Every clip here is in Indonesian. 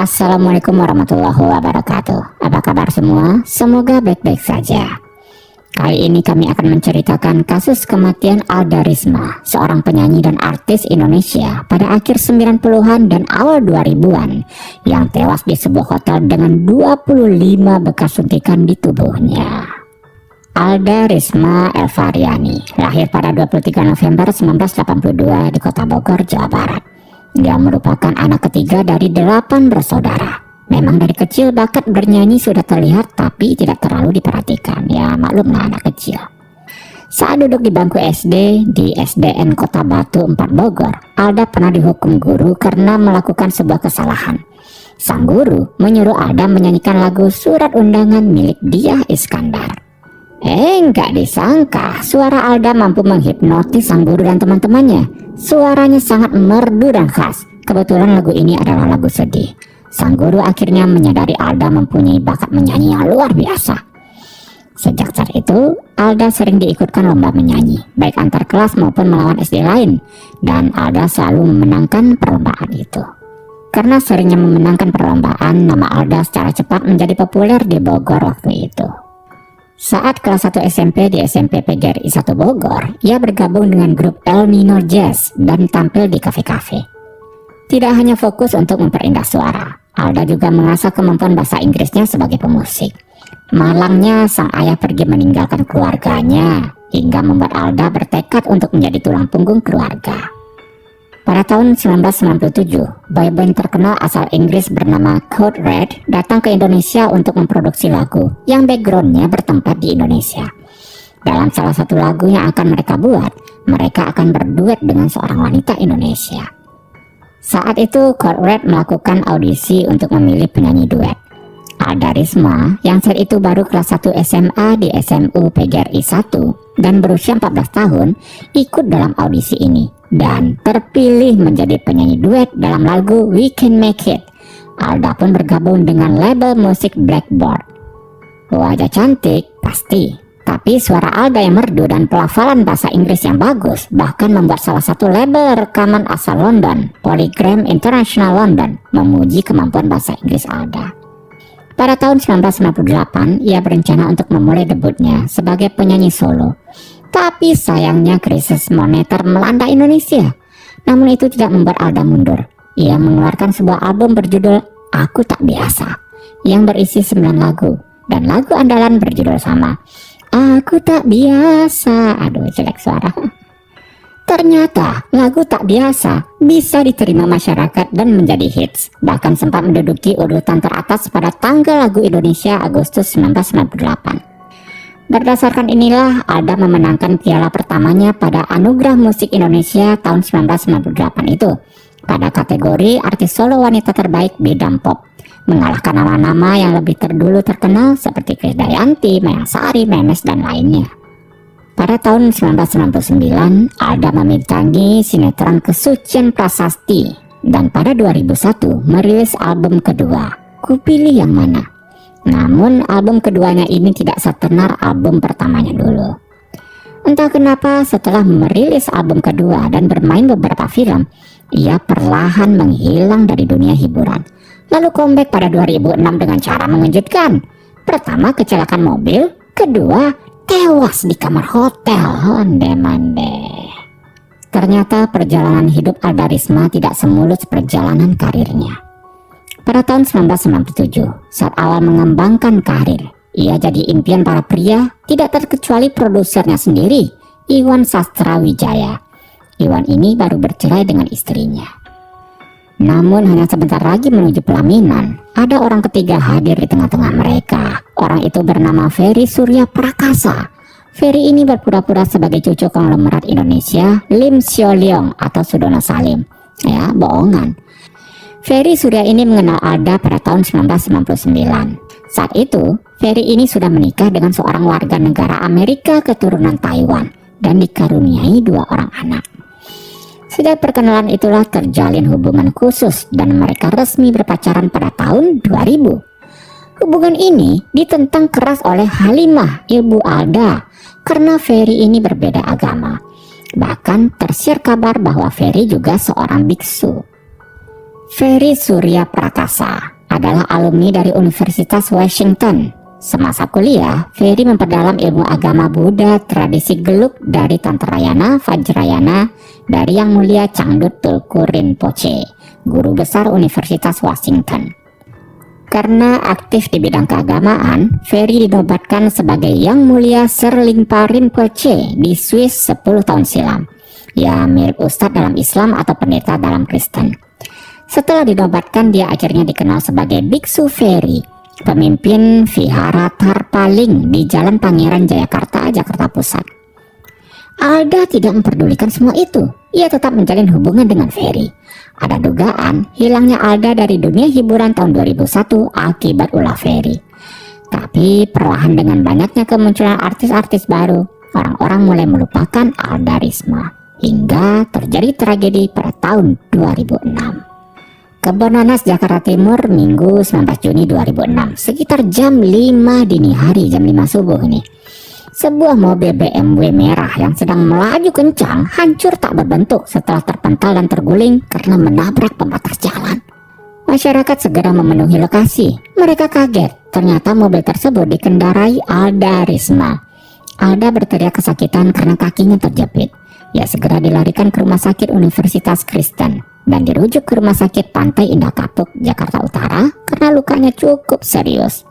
Assalamualaikum warahmatullahi wabarakatuh. Apa kabar semua? Semoga baik-baik saja. Kali ini kami akan menceritakan kasus kematian Alda Risma, seorang penyanyi dan artis Indonesia pada akhir 90-an dan awal 2000-an yang tewas di sebuah hotel dengan 25 bekas suntikan di tubuhnya. Alda Risma Elvariani lahir pada 23 November 1982 di Kota Bogor, Jawa Barat. Dia merupakan anak ketiga dari 8 bersaudara. Memang dari kecil bakat bernyanyi sudah terlihat tapi tidak terlalu diperhatikan. Ya maklumlah anak kecil. Saat duduk di bangku SD di SDN Kota Batu 4 Bogor, Alda pernah dihukum guru karena melakukan sebuah kesalahan. Sang guru menyuruh Alda menyanyikan lagu Surat Undangan milik Diah Iskandar. Enggak disangka suara Alda mampu menghipnotis sang guru dan teman-temannya. Suaranya sangat merdu dan khas. Kebetulan lagu ini adalah lagu sedih. Sang guru akhirnya menyadari Alda mempunyai bakat menyanyi yang luar biasa. Sejak saat itu, Alda sering diikutkan lomba menyanyi, baik antar kelas maupun melawan SD lain. Dan Alda selalu memenangkan perlombaan itu. Karena seringnya memenangkan perlombaan, nama Alda secara cepat menjadi populer di Bogor waktu itu. Saat kelas 1 SMP di SMP PGRI 1 Bogor, ia bergabung dengan grup El Nino Jazz dan tampil di kafe-kafe. Tidak hanya fokus untuk memperindah suara, Alda juga mengasah kemampuan bahasa Inggrisnya sebagai pemusik. Malangnya sang ayah pergi meninggalkan keluarganya, hingga membuat Alda bertekad untuk menjadi tulang punggung keluarga. Pada tahun 1997, boyband terkenal asal Inggris bernama Code Red datang ke Indonesia untuk memproduksi lagu yang backgroundnya bertempat di Indonesia. Dalam salah satu lagu yang akan mereka buat, mereka akan berduet dengan seorang wanita Indonesia. Saat itu Code Red melakukan audisi untuk memilih penyanyi duet. Alda Risma yang saat itu baru kelas 1 SMA di SMU PGRI 1 dan berusia 14 tahun ikut dalam audisi ini dan terpilih menjadi penyanyi duet dalam lagu We Can Make It. Alda pun bergabung dengan label musik Blackboard. Wajah cantik pasti, tapi suara Alda yang merdu dan pelafalan bahasa Inggris yang bagus bahkan membuat salah satu label rekaman asal London, Polygram International London, memuji kemampuan bahasa Inggris Alda. Pada tahun 1998, ia berencana untuk memulai debutnya sebagai penyanyi solo. Tapi sayangnya krisis moneter melanda Indonesia. Namun itu tidak membuat Alda mundur. Ia mengeluarkan sebuah album berjudul Aku Tak Biasa yang berisi 9 lagu. Dan lagu andalan berjudul sama, Aku Tak Biasa. Aduh, jelek suara. Ternyata lagu Tak Biasa bisa diterima masyarakat dan menjadi hits. Bahkan sempat menduduki urutan teratas pada tanggal lagu Indonesia Agustus 1998. Berdasarkan inilah Alda memenangkan piala pertamanya pada Anugerah Musik Indonesia tahun 1998 itu pada kategori artis solo wanita terbaik bidang pop, mengalahkan nama-nama yang lebih terdulu terkenal seperti Krisdayanti, Mayang Sari, Memes, dan lainnya. Pada tahun 1999, Alda membintangi sinetron Kesucian Prasasti dan pada 2001 merilis album kedua, Kupilih Yang Mana. Namun album keduanya ini tidak setenar album pertamanya dulu. Entah kenapa setelah merilis album kedua dan bermain beberapa film, ia perlahan menghilang dari dunia hiburan. Lalu comeback pada 2006 dengan cara mengejutkan. Pertama kecelakaan mobil, kedua tewas di kamar hotel. Onde-mande. Ternyata perjalanan hidup Alda Risma tidak semulus perjalanan karirnya. Pada tahun 1997, saat awal mengembangkan karir, ia jadi impian para pria, tidak terkecuali produsernya sendiri, Iwan Sastrawijaya. Iwan ini baru bercerai dengan istrinya. Namun hanya sebentar lagi menuju pelaminan, ada orang ketiga hadir di tengah-tengah mereka. Orang itu bernama Ferry Surya Prakasa. Ferry ini berpura-pura sebagai cucu konglomerat Indonesia, Lim Sio Leong atau Sudono Salim. Ya, bohongan. Ferry Surya ini mengenal Alda pada tahun 1999. Saat itu, Ferry ini sudah menikah dengan seorang warga negara Amerika keturunan Taiwan dan dikaruniai 2 orang anak. Sejak perkenalan itulah terjalin hubungan khusus dan mereka resmi berpacaran pada tahun 2000. Hubungan ini ditentang keras oleh Halimah, ibu Alda, karena Ferry ini berbeda agama. Bahkan tersiar kabar bahwa Ferry juga seorang biksu. Ferry Surya Prakasa adalah alumni dari Universitas Washington. Semasa kuliah, Ferry memperdalam ilmu agama Buddha tradisi Gelug dari Tantrayana Vajrayana dari Yang Mulia Changdut Tulku Rinpoche, guru besar Universitas Washington. Karena aktif di bidang keagamaan, Ferry dinobatkan sebagai Yang Mulia Serlingpa Rinpoche di Swiss 10 tahun silam. Ya, mirip ustadz dalam Islam atau pendeta dalam Kristen. Setelah dinobatkan, dia akhirnya dikenal sebagai Biksu Ferry, pemimpin Vihara Tarpaling di Jalan Pangeran Jayakarta, Jakarta Pusat. Alda tidak memperdulikan semua itu. Ia tetap menjalin hubungan dengan Ferry. Ada dugaan hilangnya Alda dari dunia hiburan tahun 2001 akibat ulah Ferry. Tapi perlahan dengan banyaknya kemunculan artis-artis baru, orang-orang mulai melupakan Alda Risma. Hingga terjadi tragedi pada tahun 2006. Kebon Nanas, Jakarta Timur, Minggu 19 Juni 2006, sekitar jam 5 dini hari, jam 5 subuh ini. Sebuah mobil BMW merah yang sedang melaju kencang hancur tak berbentuk setelah terpental dan terguling karena menabrak pembatas jalan. Masyarakat segera memenuhi lokasi. Mereka kaget, ternyata mobil tersebut dikendarai Alda Risma. Alda berteriak kesakitan karena kakinya terjepit. Ia segera dilarikan ke Rumah Sakit Universitas Kristen dan dirujuk ke Rumah Sakit Pantai Indah Kapuk, Jakarta Utara karena lukanya cukup serius.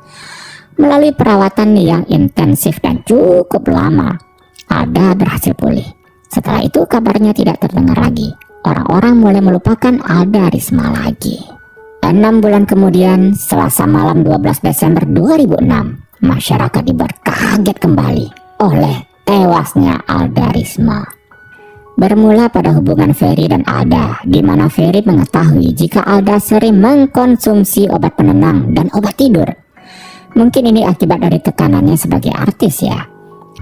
Melalui perawatan yang intensif dan cukup lama, Alda berhasil pulih. Setelah itu kabarnya tidak terdengar lagi. Orang-orang mulai melupakan Alda Risma lagi. 6 bulan kemudian, Selasa malam 12 Desember 2006, masyarakat dibuat kaget kembali oleh tewasnya Alda Risma. Bermula pada hubungan Ferry dan Alda, di mana Ferry mengetahui jika Alda sering mengkonsumsi obat penenang dan obat tidur. Mungkin ini akibat dari tekanannya sebagai artis ya.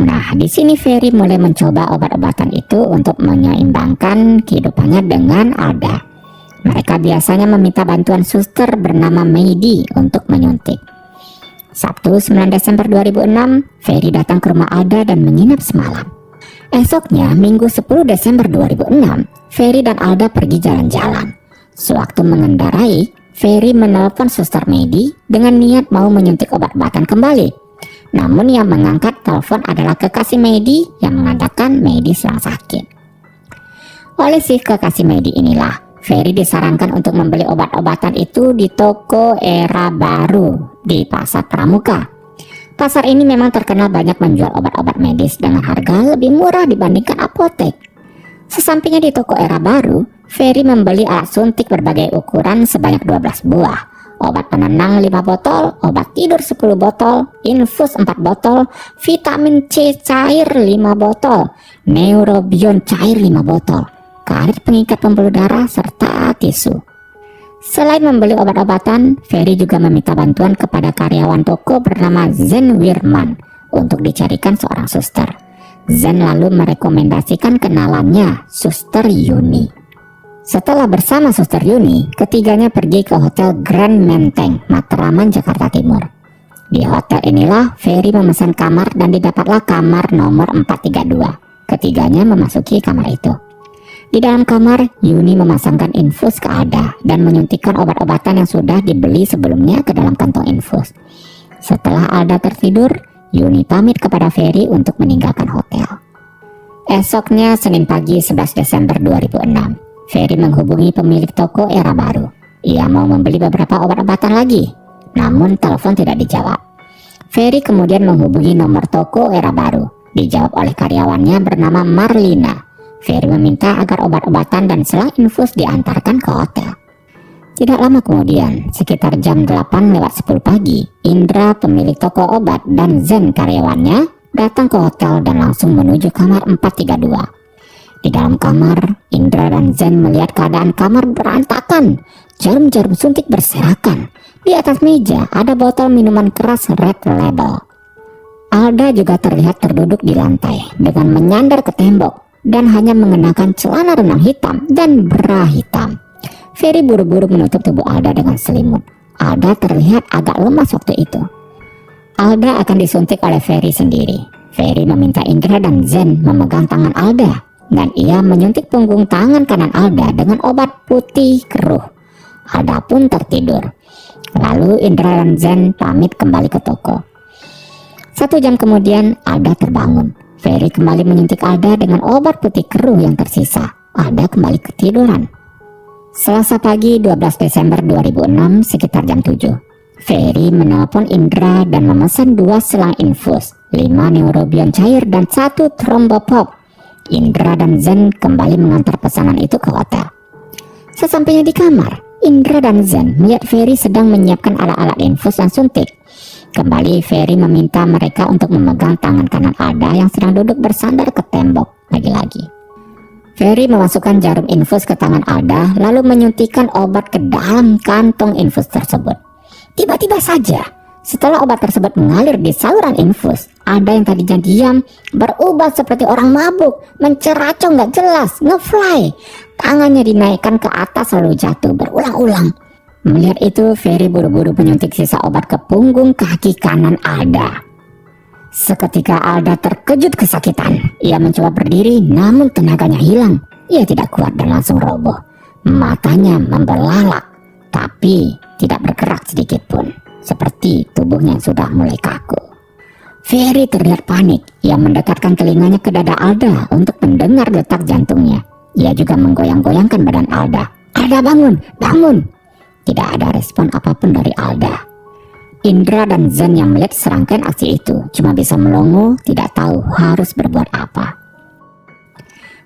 Nah, di sini Ferry mulai mencoba obat-obatan itu untuk menyeimbangkan kehidupannya dengan Alda. Mereka biasanya meminta bantuan suster bernama Meidi untuk menyuntik. Sabtu 9 Desember 2006, Ferry datang ke rumah Alda dan menginap semalam. Esoknya, Minggu 10 Desember 2006, Ferry dan Alda pergi jalan-jalan. Sewaktu mengendarai, Ferry menelpon suster Meidi dengan niat mau menyuntik obat-obatan kembali. Namun yang mengangkat telepon adalah kekasih Meidi yang mengatakan Meidi sedang sakit. Oleh si kekasih Meidi inilah, Ferry disarankan untuk membeli obat-obatan itu di toko Era Baru di Pasar Pramuka. Pasar ini memang terkenal banyak menjual obat-obat medis dengan harga lebih murah dibandingkan apotek. Sesampainya di toko Era Baru, Ferry membeli alat suntik berbagai ukuran sebanyak 12 buah, obat penenang 5 botol, obat tidur 10 botol, infus 4 botol, vitamin C cair 5 botol, neurobion cair 5 botol, karet pengikat pembuluh darah, serta tisu. Selain membeli obat-obatan, Ferry juga meminta bantuan kepada karyawan toko bernama Zen Wirman untuk dicarikan seorang suster. Zen lalu merekomendasikan kenalannya, Suster Yuni. Setelah bersama Suster Yuni, ketiganya pergi ke Hotel Grand Menteng, Matraman, Jakarta Timur. Di hotel inilah Ferry memesan kamar dan didapatlah kamar nomor 432. Ketiganya memasuki kamar itu. Di dalam kamar, Yuni memasangkan infus ke Alda dan menyuntikkan obat-obatan yang sudah dibeli sebelumnya ke dalam kantong infus. Setelah Alda tertidur, Yuni pamit kepada Ferry untuk meninggalkan hotel. Esoknya, Senin pagi 11 Desember 2006, Ferry menghubungi pemilik toko Era Baru. Ia mau membeli beberapa obat-obatan lagi, namun telepon tidak dijawab. Ferry kemudian menghubungi nomor toko Era Baru. Dijawab oleh karyawannya bernama Marlina. Ferry meminta agar obat-obatan dan selang infus diantarkan ke hotel. Tidak lama kemudian, sekitar jam 8:10 pagi, Indra pemilik toko obat dan Zen karyawannya datang ke hotel dan langsung menuju kamar 432. Di dalam kamar, Indra dan Zen melihat keadaan kamar berantakan. Jarum-jarum suntik berserakan. Di atas meja ada botol minuman keras Red Label. Alda juga terlihat terduduk di lantai dengan menyandar ke tembok dan hanya mengenakan celana renang hitam dan bra hitam. Ferry buru-buru menutup tubuh Alda dengan selimut. Alda terlihat agak lemas waktu itu. Alda akan disuntik oleh Ferry sendiri. Ferry meminta Indra dan Zen memegang tangan Alda dan ia menyuntik punggung tangan kanan Alda dengan obat putih keruh. Alda pun tertidur. Lalu Indra dan Zen pamit kembali ke toko. 1 jam kemudian Alda terbangun. Ferry kembali menyuntik Alda dengan obat putih keruh yang tersisa. Alda kembali ketiduran. Selasa pagi 12 Desember 2006 sekitar jam 7. Ferry menelpon Indra dan memesan 2 selang infus, 5 neurobion cair dan 1 trombopop. Indra dan Zen kembali mengantar pesanan itu ke hotel. Sesampainya di kamar, Indra dan Zen melihat Ferry sedang menyiapkan alat-alat infus dan suntik. Kembali Ferry meminta mereka untuk memegang tangan kanan Alda yang sedang duduk bersandar ke tembok lagi-lagi. Ferry memasukkan jarum infus ke tangan Alda lalu menyuntikkan obat ke dalam kantong infus tersebut. Tiba-tiba saja, setelah obat tersebut mengalir di saluran infus, Alda yang tadinya diam berubah seperti orang mabuk, menceracong gak jelas, ngefly. Tangannya dinaikkan ke atas lalu jatuh berulang-ulang. Melihat itu, Ferry buru-buru menyuntik sisa obat ke punggung kaki kanan Alda. Seketika Alda terkejut kesakitan. Ia mencoba berdiri namun tenaganya hilang. Ia tidak kuat dan langsung roboh. Matanya membelalak, tapi tidak bergerak sedikit pun, seperti tubuhnya sudah mulai kaku. Ferry terlihat panik. Ia mendekatkan telinganya ke dada Alda untuk mendengar detak jantungnya. Ia juga menggoyang-goyangkan badan Alda. Alda, bangun, bangun! Tidak ada respon apapun dari Alda. Indra dan Zen yang melihat serangkaian aksi itu cuma bisa melongo, tidak tahu harus berbuat apa.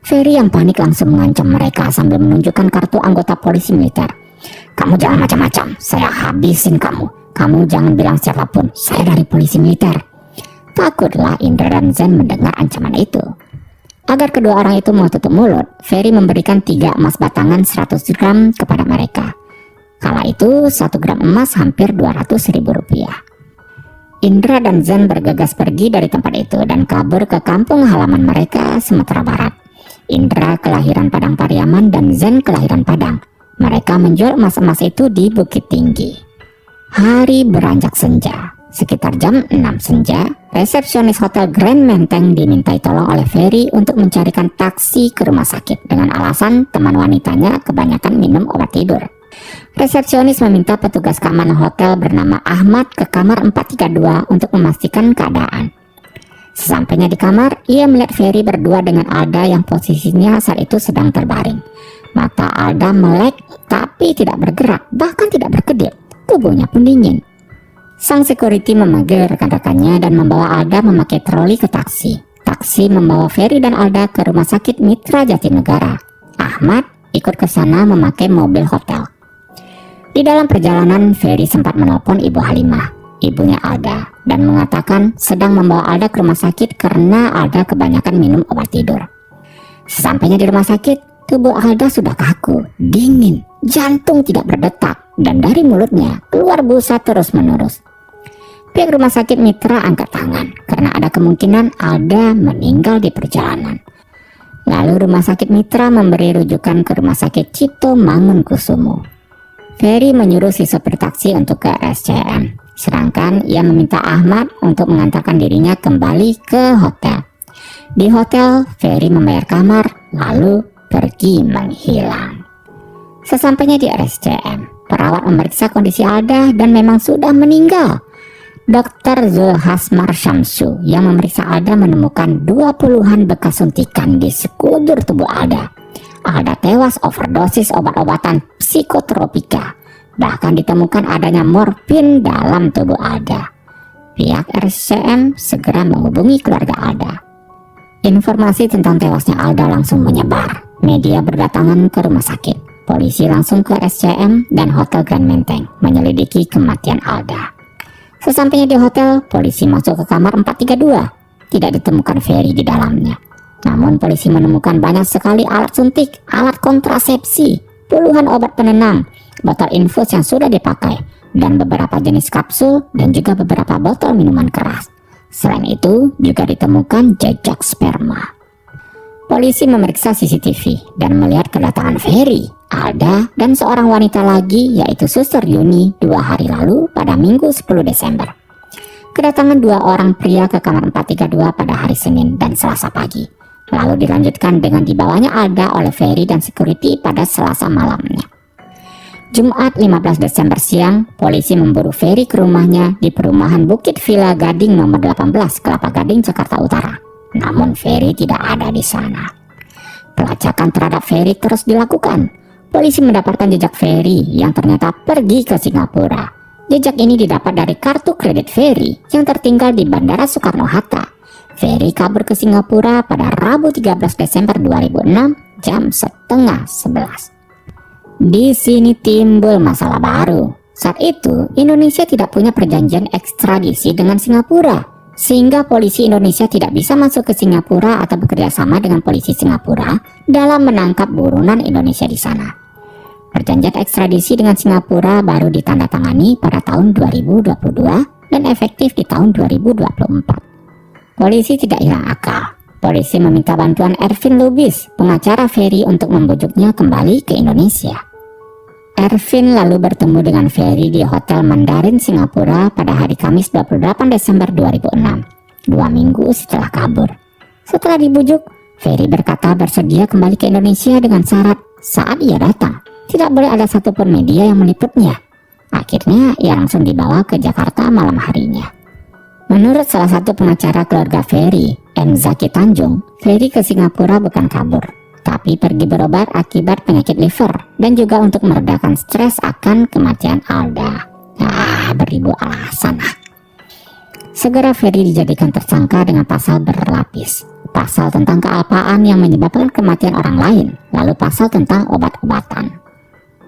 Ferry yang panik langsung mengancam mereka sambil menunjukkan kartu anggota polisi militer. Kamu jangan macam-macam, saya habisin kamu. Kamu jangan bilang siapapun, saya dari polisi militer. Takutlah Indra dan Zen mendengar ancaman itu. Agar kedua orang itu mau tutup mulut, Ferry memberikan 3 emas batangan 100 gram kepada mereka. Kala itu 1 gram emas hampir 200.000 rupiah. Indra dan Zen bergegas pergi dari tempat itu dan kabur ke kampung halaman mereka, Sumatera Barat. Indra kelahiran Padang Pariaman dan Zen kelahiran Padang. Mereka menjual emas-emas itu di Bukit Tinggi. Hari beranjak senja. Sekitar jam 6 senja, resepsionis Hotel Grand Menteng dimintai tolong oleh Ferry untuk mencarikan taksi ke rumah sakit dengan alasan teman wanitanya kebanyakan minum obat tidur. Resepsionis meminta petugas keamanan hotel bernama Ahmad ke kamar 432 untuk memastikan keadaan. Sesampainya di kamar, ia melihat Ferry berdua dengan Alda yang posisinya saat itu sedang terbaring. Mata Alda melek tapi tidak bergerak, bahkan tidak berkedip. Tubuhnya pun dingin. Sang security memanggil rekan-rekannya dan membawa Alda memakai troli ke taksi. Taksi membawa Ferry dan Alda ke rumah sakit Mitra Jatinegara. Ahmad ikut ke sana memakai mobil hotel. Di dalam perjalanan, Ferry sempat menelpon Ibu Halimah, ibunya Alda, dan mengatakan sedang membawa Alda ke rumah sakit karena Alda kebanyakan minum obat tidur. Sesampainya di rumah sakit, tubuh Alda sudah kaku, dingin, jantung tidak berdetak, dan dari mulutnya keluar busa terus-menerus. Pihak rumah sakit Mitra angkat tangan karena ada kemungkinan Alda meninggal di perjalanan. Lalu rumah sakit Mitra memberi rujukan ke rumah sakit Cipto Mangunkusumo. Ferry menyuruh si sopir taksi untuk ke RSCM, sedangkan ia meminta Ahmad untuk mengantarkan dirinya kembali ke hotel. Di hotel, Ferry membayar kamar, lalu pergi menghilang. Sesampainya di RSCM, perawat memeriksa kondisi Alda dan memang sudah meninggal. Dr. Zulhasmar Syamsu yang memeriksa Alda menemukan 20-an bekas suntikan di sekujur tubuh Alda. Alda tewas overdosis obat-obatan psikotropika. Bahkan ditemukan adanya morfin dalam tubuh Alda. Pihak RSCM segera menghubungi keluarga Alda. Informasi tentang tewasnya Alda langsung menyebar. Media berdatangan ke rumah sakit. Polisi langsung ke RSCM dan Hotel Grand Menteng menyelidiki kematian Alda. Sesampainya di hotel, polisi masuk ke kamar 432. Tidak ditemukan Ferry di dalamnya. Namun polisi menemukan banyak sekali alat suntik, alat kontrasepsi, puluhan obat penenang, botol infus yang sudah dipakai, dan beberapa jenis kapsul dan juga beberapa botol minuman keras. Selain itu, juga ditemukan jejak sperma. Polisi memeriksa CCTV dan melihat kedatangan Ferry, Alda, dan seorang wanita lagi yaitu Suster Yuni 2 hari lalu pada Minggu 10 Desember. Kedatangan 2 orang pria ke kamar 432 pada hari Senin dan Selasa pagi. Lalu dilanjutkan dengan dibawanya Alda oleh Ferry dan security pada Selasa malamnya. Jumat 15 Desember siang, polisi memburu Ferry ke rumahnya di perumahan Bukit Villa Gading nomor 18, Kelapa Gading, Jakarta Utara. Namun Ferry tidak ada di sana. Pelacakan terhadap Ferry terus dilakukan. Polisi mendapatkan jejak Ferry yang ternyata pergi ke Singapura. Jejak ini didapat dari kartu kredit Ferry yang tertinggal di Bandara Soekarno-Hatta. Ferry kabur ke Singapura pada Rabu 13 Desember 2006 jam setengah 11. Di sini timbul masalah baru. Saat itu, Indonesia tidak punya perjanjian ekstradisi dengan Singapura, sehingga polisi Indonesia tidak bisa masuk ke Singapura atau bekerja sama dengan polisi Singapura dalam menangkap buronan Indonesia di sana. Perjanjian ekstradisi dengan Singapura baru ditandatangani pada tahun 2022 dan efektif di tahun 2024. Polisi tidak hilang akal. Polisi meminta bantuan Ervin Lubis, pengacara Ferry, untuk membujuknya kembali ke Indonesia. Ervin lalu bertemu dengan Ferry di Hotel Mandarin Singapura pada hari Kamis 28 Desember 2006, 2 minggu setelah kabur. Setelah dibujuk, Ferry berkata bersedia kembali ke Indonesia dengan syarat saat ia datang tidak boleh ada satupun media yang meliputnya. Akhirnya ia langsung dibawa ke Jakarta malam harinya. Menurut salah satu pengacara keluarga Ferry, M. Zaki Tanjung, Ferry ke Singapura bukan kabur, tapi pergi berobat akibat penyakit liver dan juga untuk meredakan stres akan kematian Alda. Beribu alasan. Segera Ferry dijadikan tersangka dengan pasal berlapis. Pasal tentang kealpaan yang menyebabkan kematian orang lain, lalu pasal tentang obat-obatan.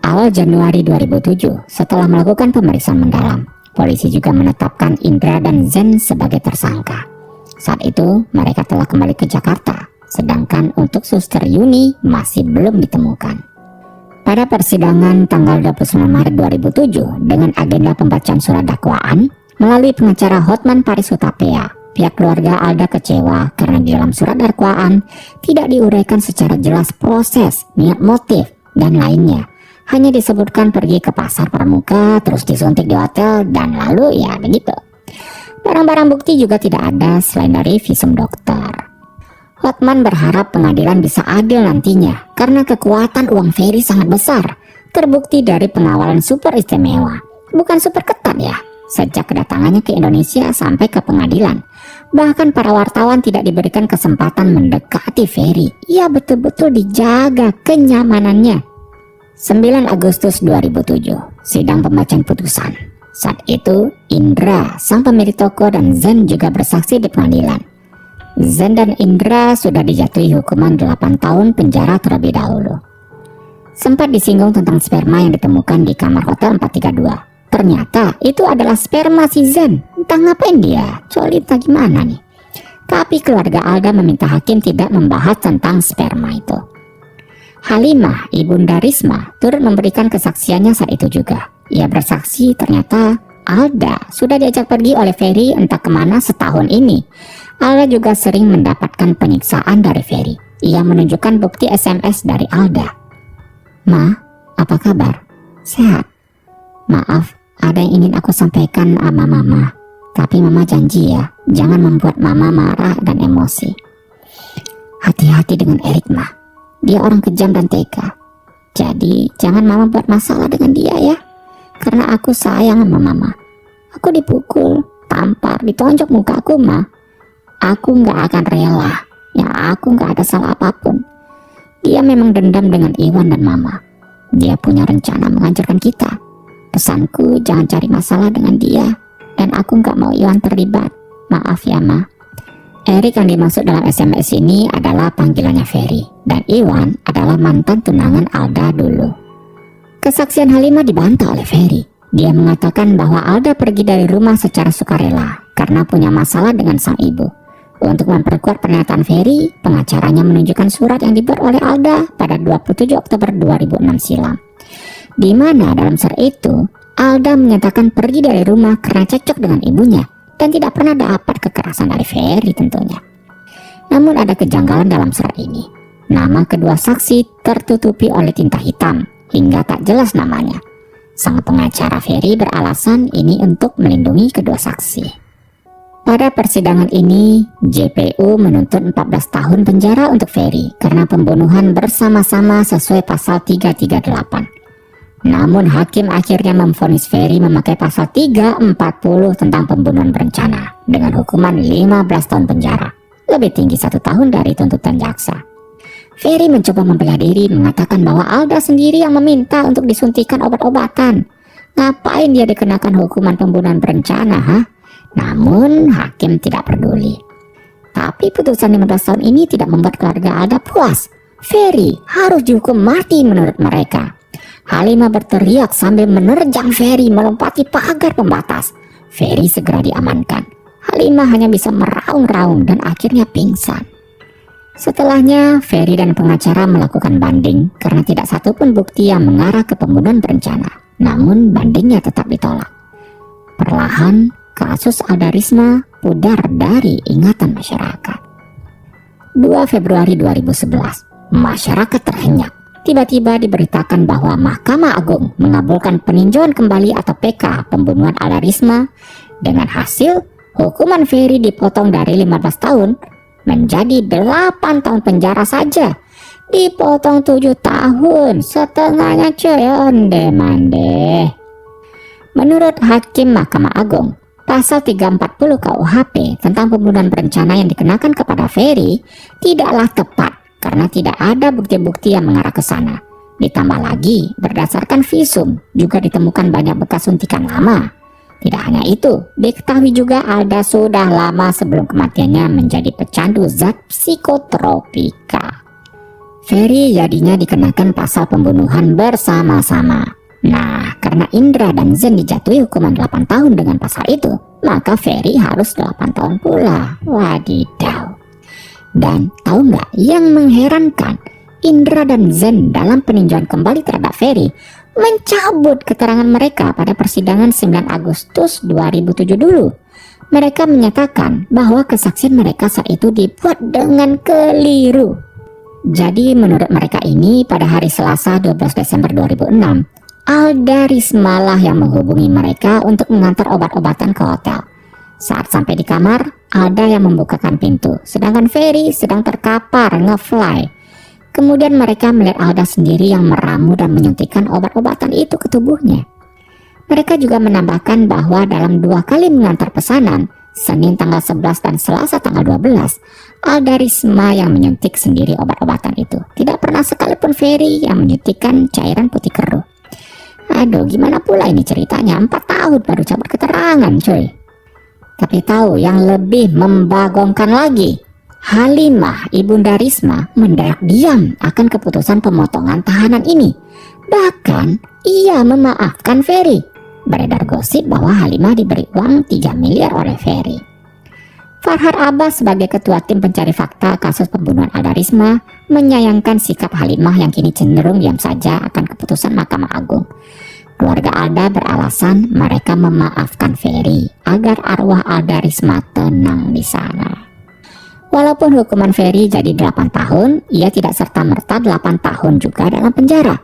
Awal Januari 2007, setelah melakukan pemeriksaan mendalam, polisi juga menetapkan Indra dan Zen sebagai tersangka. Saat itu, mereka telah kembali ke Jakarta, sedangkan untuk Suster Yuni masih belum ditemukan. Pada persidangan tanggal 29 Maret 2007 dengan agenda pembacaan surat dakwaan melalui pengacara Hotman Paris Hutapea, pihak keluarga Alda kecewa karena di dalam surat dakwaan tidak diuraikan secara jelas proses, niat, motif, dan lainnya. Hanya disebutkan pergi ke pasar pramuka, terus disuntik di hotel, dan lalu ya begitu. Barang-barang bukti juga tidak ada selain dari visum dokter. Hotman berharap pengadilan bisa adil nantinya karena kekuatan uang Ferry sangat besar, terbukti dari pengawalan super istimewa, bukan super ketat ya, sejak kedatangannya ke Indonesia sampai ke pengadilan. Bahkan para wartawan tidak diberikan kesempatan mendekati Ferry. Ia betul-betul dijaga kenyamanannya. 9 Agustus 2007, sidang pembacaan putusan. Saat itu, Indra, sang pemilik toko, dan Zen juga bersaksi di pengadilan. Zen dan Indra sudah dijatuhi hukuman 8 tahun penjara terlebih dahulu. Sempat disinggung tentang sperma yang ditemukan di kamar hotel 432. Ternyata itu adalah sperma si Zen. Entah ngapain dia, colita gimana nih. Tapi keluarga Alda meminta hakim tidak membahas tentang sperma itu. Halimah, ibunda Risma, turut memberikan kesaksiannya saat itu juga. Ia bersaksi ternyata Alda sudah diajak pergi oleh Ferry entah kemana setahun ini. Alda juga sering mendapatkan penyiksaan dari Ferry. Ia menunjukkan bukti SMS dari Alda. "Ma, apa kabar? Sehat? Maaf, ada yang ingin aku sampaikan sama Mama. Tapi Mama janji ya, jangan membuat Mama marah dan emosi. Hati-hati dengan Erik, Ma. Dia orang kejam dan tega. Jadi jangan Mama buat masalah dengan dia ya. Karena aku sayang sama Mama. Aku dipukul, tampar, ditonjok muka aku, Ma. Aku nggak akan rela. Ya aku nggak ada salah apapun. Dia memang dendam dengan Iwan dan Mama. Dia punya rencana menghancurkan kita. Pesanku jangan cari masalah dengan dia. Dan aku nggak mau Iwan terlibat. Maaf ya, Ma." Erik yang dimaksud dalam SMS ini adalah panggilannya Ferry, dan Iwan adalah mantan tunangan Alda dulu. Kesaksian Halimah dibantah oleh Ferry. Dia mengatakan bahwa Alda pergi dari rumah secara sukarela karena punya masalah dengan sang ibu. Untuk memperkuat pernyataan Ferry, pengacaranya menunjukkan surat yang dibuat oleh Alda pada 27 Oktober 2006 silam. Di mana dalam surat itu, Alda menyatakan pergi dari rumah karena cekcok dengan ibunya dan tidak pernah dapat kekerasan dari Ferry tentunya. Namun ada kejanggalan dalam surat ini. Nama kedua saksi tertutupi oleh tinta hitam hingga tak jelas namanya. Sang pengacara Ferry beralasan ini untuk melindungi kedua saksi. Pada persidangan ini, JPU menuntut 14 tahun penjara untuk Ferry karena pembunuhan bersama-sama sesuai pasal 338. Namun hakim akhirnya memvonis Ferry memakai pasal 340 tentang pembunuhan berencana dengan hukuman 15 tahun penjara, lebih tinggi 1 tahun dari tuntutan jaksa. Ferry mencoba membela diri, mengatakan bahwa Alda sendiri yang meminta untuk disuntikan obat-obatan. Ngapain dia dikenakan hukuman pembunuhan berencana, ha? Namun hakim tidak peduli. Tapi putusan 15 tahun ini tidak membuat keluarga Alda puas. Ferry harus dihukum mati menurut mereka. Halimah berteriak sambil menerjang Ferry melompati pagar pembatas. Ferry segera diamankan. Halimah hanya bisa meraung-raung dan akhirnya pingsan. Setelahnya, Ferry dan pengacara melakukan banding karena tidak satupun bukti yang mengarah ke pembunuhan berencana. Namun bandingnya tetap ditolak. Perlahan, kasus Alda Risma pudar dari ingatan masyarakat. 2 Februari 2011, masyarakat terhenyak. Tiba-tiba diberitakan bahwa Mahkamah Agung mengabulkan peninjauan kembali atau PK pembunuhan Alda Risma dengan hasil hukuman Ferry dipotong dari 15 tahun menjadi 8 tahun penjara saja. Dipotong 7 tahun, setengahnya coy, onde-mande. Menurut Hakim Mahkamah Agung, pasal 340 KUHP tentang pembunuhan berencana yang dikenakan kepada Ferry tidaklah tepat karena tidak ada bukti-bukti yang mengarah ke sana. Ditambah lagi, berdasarkan visum juga ditemukan banyak bekas suntikan lama. Tidak hanya itu, diketahui juga Alda sudah lama sebelum kematiannya menjadi pecandu zat psikotropika. Ferry jadinya dikenakan pasal pembunuhan bersama-sama. Nah, karena Indra dan Zen dijatuhi hukuman 8 tahun dengan pasal itu, maka Ferry harus 8 tahun pula. Wadidaw. Dan tahu nggak yang mengherankan? Indra dan Zen dalam peninjauan kembali terhadap Ferry mencabut keterangan mereka pada persidangan 9 Agustus 2007 dulu. Mereka menyatakan bahwa kesaksian mereka saat itu dibuat dengan keliru. Jadi menurut mereka ini pada hari Selasa 12 Desember 2006, Alda Risma lah yang menghubungi mereka untuk mengantar obat-obatan ke hotel. Saat sampai di kamar, Alda yang membukakan pintu, sedangkan Ferry sedang terkapar nge-fly. Kemudian mereka melihat Alda sendiri yang meramu dan menyuntikkan obat-obatan itu ke tubuhnya. Mereka juga menambahkan bahwa dalam 2 kali mengantar pesanan, Senin tanggal 11 dan Selasa tanggal 12, Alda Risma yang menyuntik sendiri obat-obatan itu. Tidak pernah sekalipun Ferry yang menyuntikkan cairan putih keruh. Aduh, gimana pula ini ceritanya? 4 tahun baru cabut keterangan, coy. Tapi tahu yang lebih membagongkan lagi, Halimah, ibunda Risma, mendadak diam akan keputusan pemotongan tahanan ini. Bahkan, ia memaafkan Ferry. Beredar gosip bahwa Halimah diberi uang 3 miliar oleh Ferry. Farhad Abbas sebagai ketua tim pencari fakta kasus pembunuhan Alda Risma menyayangkan sikap Halimah yang kini cenderung diam saja akan keputusan Mahkamah Agung. Keluarga Alda beralasan mereka memaafkan Ferry agar arwah Alda Risma tenang di sana. Walaupun hukuman Ferry jadi 8 tahun, ia tidak serta-merta 8 tahun juga dalam penjara.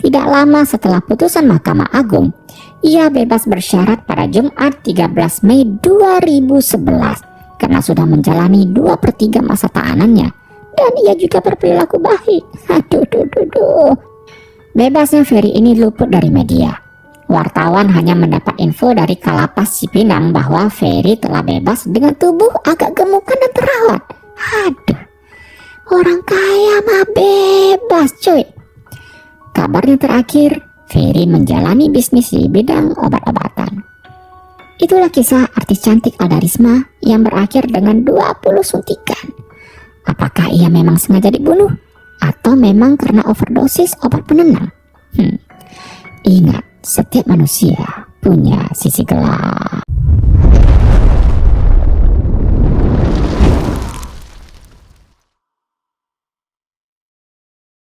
Tidak lama setelah putusan Mahkamah Agung, ia bebas bersyarat pada Jumat 13 Mei 2011 karena sudah menjalani 2/3 masa tahanannya dan ia juga berperilaku baik. Aduh. Bebasnya Ferry ini luput dari media. Wartawan hanya mendapat info dari Kalapas Cipinang bahwa Ferry telah bebas dengan tubuh agak gemukan dan terawat. Aduh, orang kaya mah bebas cuy. Kabarnya terakhir, Ferry menjalani bisnis di bidang obat-obatan. Itulah kisah artis cantik Alda Risma yang berakhir dengan 20 suntikan. Apakah ia memang sengaja dibunuh? Atau memang karena overdosis obat penenang? Ingat, setiap manusia punya sisi gelap.